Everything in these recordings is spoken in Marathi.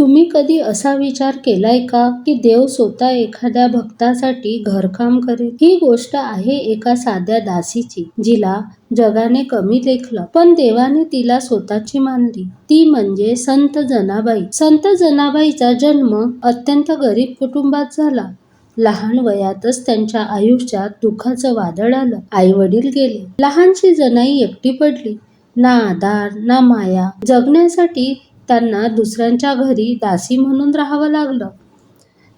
तुम्ही कधी असा विचार केलाय का की देव स्वतः एखाद्या भक्तासाठी घरकाम करेल? ही गोष्ट आहे एका साध्या दासीची, जिला जगाने कमी लेखलं, पण देवाने तिला स्वतःची मानली. ती म्हणजे संत जनाबाई. संत जनाबाईचा जन्म अत्यंत गरीब कुटुंबात झाला. लहान वयातच त्यांच्या आयुष्यात दुःखाचं वादळ आलं. आई वडील गेले. लहानशी जनाई एकटी पडली. ना आधार ना माया. जगण्यासाठी त्यांना दुसऱ्यांच्या घरी दासी म्हणून राहावं लागलं.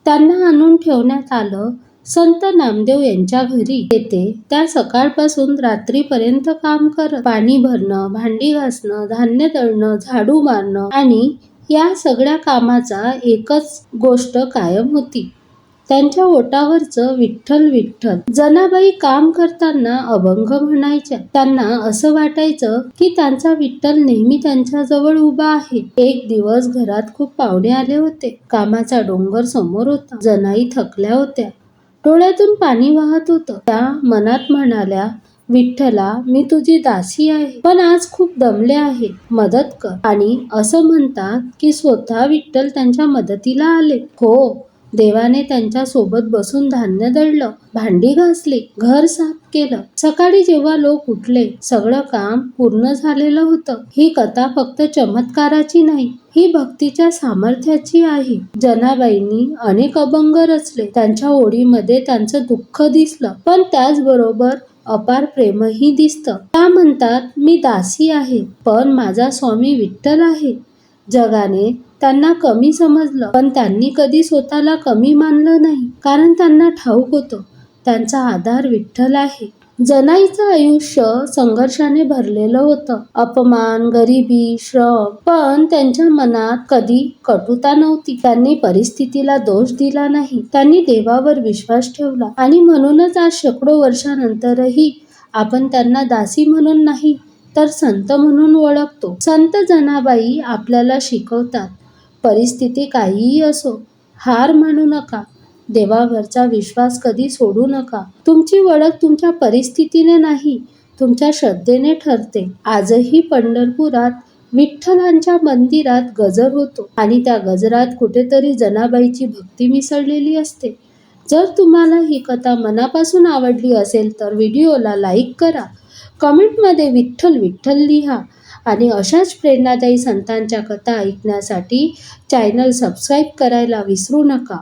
त्यांना आणून ठेवण्यात आलं संत नामदेव यांच्या घरी. येथे त्या सकाळपासून रात्रीपर्यंत काम करत. पाणी भरणं, भांडी घासणं, धान्य दळणं, झाडू मारणं आणि या सगळ्या कामाचा एकच गोष्ट कायम होती, त्यांच्या ओठावरचं विठ्ठल विठ्ठल. जनाबाई काम करताना अभंग म्हणायच्या. त्यांना असं वाटायचं की त्यांचा विठ्ठल नेहमी त्यांच्याजवळ उभा आहे. एक दिवस घरात खूप पाहुणे आले होते. कामाचा डोंगर समोर होता. जनाई थकल्या होत्या. डोळ्यातून पाणी वाहत होतं. त्या मनात म्हणाल्या, विठ्ठला, मी तुझी दासी आहे, पण आज खूप दमले आहे, मदत कर. आणि असं म्हणतात की स्वतः विठ्ठल त्यांच्या मदतीला आले. हो, देवाने त्यांच्या सोबत बसून धान्य दळलं, भांडी घासली, घर साफ केलं. सकाळी जेव्हा लोक उठले, सगळं काम पूर्ण झालेलं होतं. ही कथा फक्त चमत्काराची नाही, ही भक्तीच्या सामर्थ्याची आहे. जनाबाईंनी अनेक अभंग रचले. त्यांच्या ओळीमध्ये त्यांचं दुःख दिसलं, पण त्याचबरोबर अपार प्रेमही दिसतं. त्या म्हणतात, मी दासी आहे, पण माझा स्वामी विठ्ठल आहे. जगाने त्यांना कमी समजलं, पण त्यांनी कधी स्वतःला कमी मानलं नाही, कारण त्यांना ठाऊक होतं त्यांचा आधार विठ्ठल आहे. जनाईचं आयुष्य संघर्षाने भरलेलं होतं. अपमान, गरिबी, श्रम, पण त्यांच्या मनात कधी कटुता नव्हती. त्यांनी परिस्थितीला दोष दिला नाही. त्यांनी देवावर विश्वास ठेवला. आणि म्हणूनच आज शेकडो वर्षानंतरही आपण त्यांना दासी म्हणून नाही, तर संत म्हणून ओळखतो. संत जनाबाई आपल्याला शिकवतात, परिस्थिती काहीही असो, हार मानू नका. देवावरचा विश्वास कधी सोडू नका. तुमची ओळख तुमच्या परिस्थितीने नाही, तुमच्या श्रद्धेने ठरते. आजही पंढरपुरात विठ्ठलांच्या मंदिरात गजर होतो आणि त्या गजरात कुठेतरी जनाबाईची भक्ती मिसळलेली असते. जर तुम्हाला ही कथा मनापासून आवडली असेल तर व्हिडिओला लाईक करा, कमेंटमध्ये विठ्ठल विठ्ठल लिहा आणि अशाच प्रेरणादायी संतांच्या कथा ऐकण्यासाठी चॅनल सबस्क्राईब करायला विसरू नका.